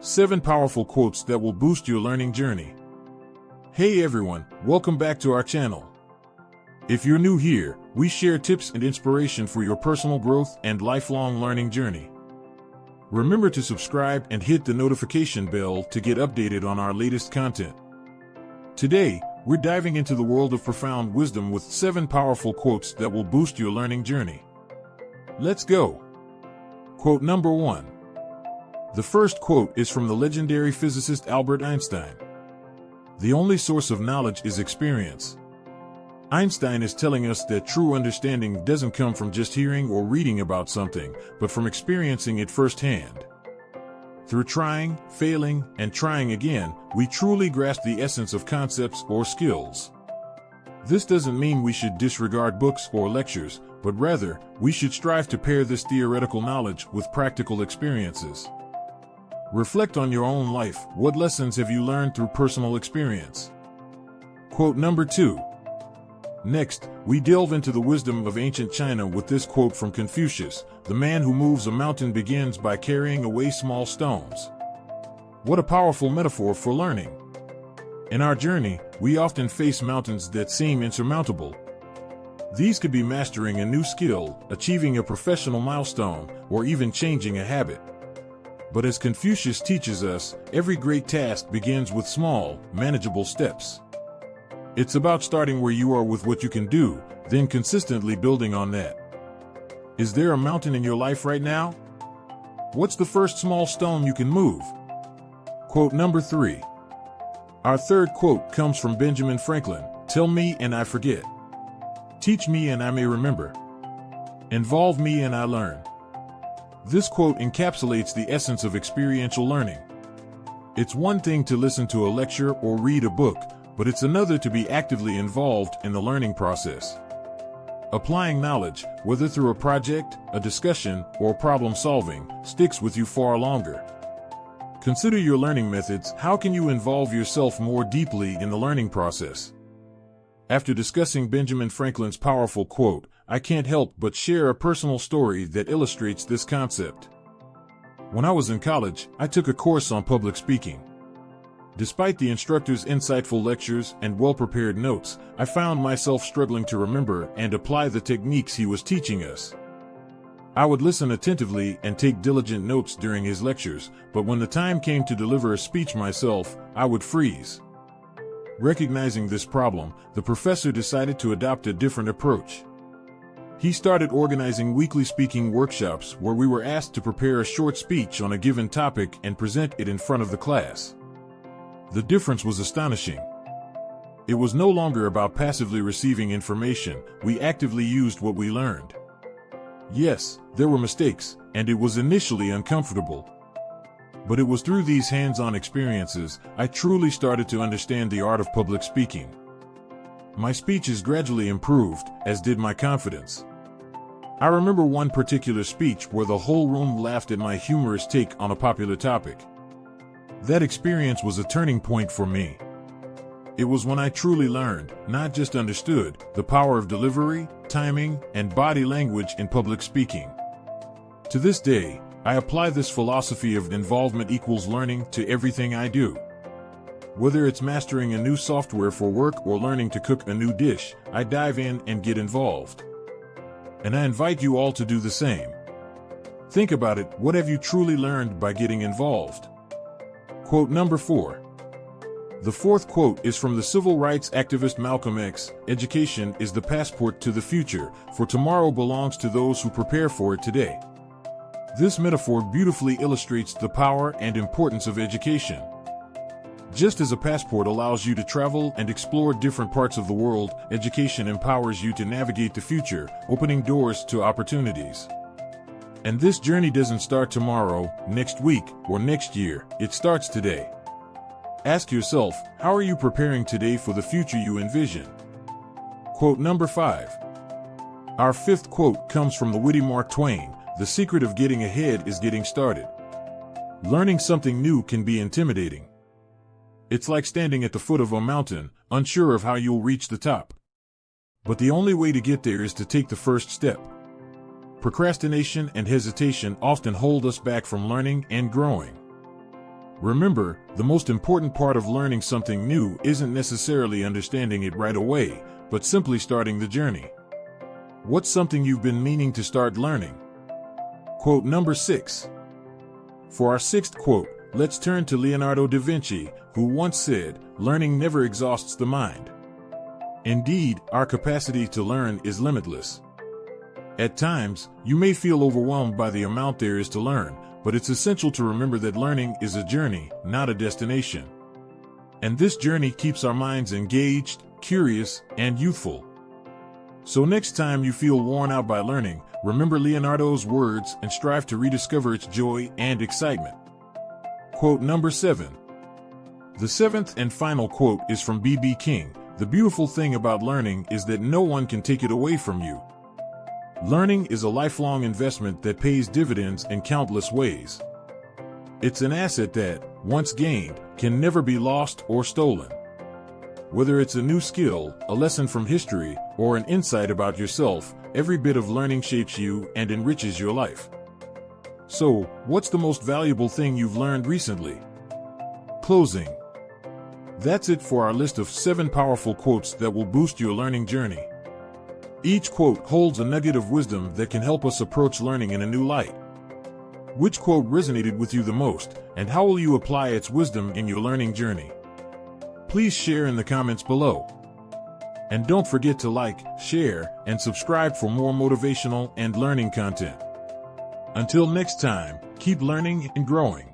7 powerful quotes that will boost your learning journey. Hey everyone, welcome back to our channel. If you're new here, we share tips and inspiration for your personal growth and lifelong learning journey. Remember to subscribe and hit the notification bell to get updated on our latest content. Today, we're diving into the world of profound wisdom with 7 powerful quotes that will boost your learning journey. Let's go. Quote number 1. The first quote is from the legendary physicist Albert Einstein. The only source of knowledge is experience. Einstein is telling us that true understanding doesn't come from just hearing or reading about something, but from experiencing it firsthand. Through trying, failing, and trying again, we truly grasp the essence of concepts or skills. This doesn't mean we should disregard books or lectures, but rather, we should strive to pair this theoretical knowledge with practical experiences. Reflect on your own life. What lessons have you learned through personal experience? Quote number 2. Next, we delve into the wisdom of ancient China with this quote from Confucius: "The man who moves a mountain begins by carrying away small stones." What a powerful metaphor for learning. In our journey, we often face mountains that seem insurmountable. These could be mastering a new skill, achieving a professional milestone, or even changing a habit. But as Confucius teaches us, every great task begins with small, manageable steps. It's about starting where you are with what you can do, then consistently building on that. Is there a mountain in your life right now? What's the first small stone you can move? Quote number 3. Our third quote comes from Benjamin Franklin: "Tell me and I forget. Teach me and I may remember. Involve me and I learn." This quote encapsulates the essence of experiential learning. It's one thing to listen to a lecture or read a book, but it's another to be actively involved in the learning process. Applying knowledge, whether through a project, a discussion, or problem solving, sticks with you far longer. Consider your learning methods. How can you involve yourself more deeply in the learning process? After discussing Benjamin Franklin's powerful quote, I can't help but share a personal story that illustrates this concept. When I was in college, I took a course on public speaking. Despite the instructor's insightful lectures and well-prepared notes, I found myself struggling to remember and apply the techniques he was teaching us. I would listen attentively and take diligent notes during his lectures, but when the time came to deliver a speech myself, I would freeze. Recognizing this problem, the professor decided to adopt a different approach. He started organizing weekly speaking workshops where we were asked to prepare a short speech on a given topic and present it in front of the class. The difference was astonishing. It was no longer about passively receiving information. We actively used what we learned. Yes, there were mistakes, and it was initially uncomfortable. But it was through these hands-on experiences I truly started to understand the art of public speaking. My speeches gradually improved, as did my confidence. I remember one particular speech where the whole room laughed at my humorous take on a popular topic. That experience was a turning point for me. It was when I truly learned, not just understood, the power of delivery, timing, and body language in public speaking. To this day, I apply this philosophy of involvement equals learning to everything I do. Whether it's mastering a new software for work or learning to cook a new dish, I dive in and get involved. And I invite you all to do the same. Think about it. What have you truly learned by getting involved? Quote number 4. The fourth quote is from the civil rights activist Malcolm X: "Education is the passport to the future, for tomorrow belongs to those who prepare for it today." This metaphor beautifully illustrates the power and importance of education. Just as a passport allows you to travel and explore different parts of the world, education empowers you to navigate the future, opening doors to opportunities. And this journey doesn't start tomorrow, next week, or next year. It starts today. Ask yourself, how are you preparing today for the future you envision? Quote number 5. Our fifth quote comes from the witty Mark Twain: "The secret of getting ahead is getting started." Learning something new can be intimidating. It's like standing at the foot of a mountain, unsure of how you'll reach the top. But the only way to get there is to take the first step. Procrastination and hesitation often hold us back from learning and growing. Remember, the most important part of learning something new isn't necessarily understanding it right away, but simply starting the journey. What's something you've been meaning to start learning? Quote number 6. For our sixth quote, let's turn to Leonardo da Vinci, who once said, "Learning never exhausts the mind." Indeed, our capacity to learn is limitless. At times, you may feel overwhelmed by the amount there is to learn, but it's essential to remember that learning is a journey, not a destination. And this journey keeps our minds engaged, curious, and youthful. So next time you feel worn out by learning, remember Leonardo's words and strive to rediscover its joy and excitement. Quote number 7. The seventh and final quote is from B.B. King. The beautiful thing about learning is that no one can take it away from you. Learning is a lifelong investment that pays dividends in countless ways. It's an asset that, once gained, can never be lost or stolen. Whether it's a new skill, a lesson from history, or an insight about yourself, every bit of learning shapes you and enriches your life. So, what's the most valuable thing you've learned recently? Closing. That's it for our list of 7 powerful quotes that will boost your learning journey. Each quote holds a nugget of wisdom that can help us approach learning in a new light. Which quote resonated with you the most, and how will you apply its wisdom in your learning journey? Please share in the comments below. And don't forget to like, share, and subscribe for more motivational and learning content. Until next time, keep learning and growing.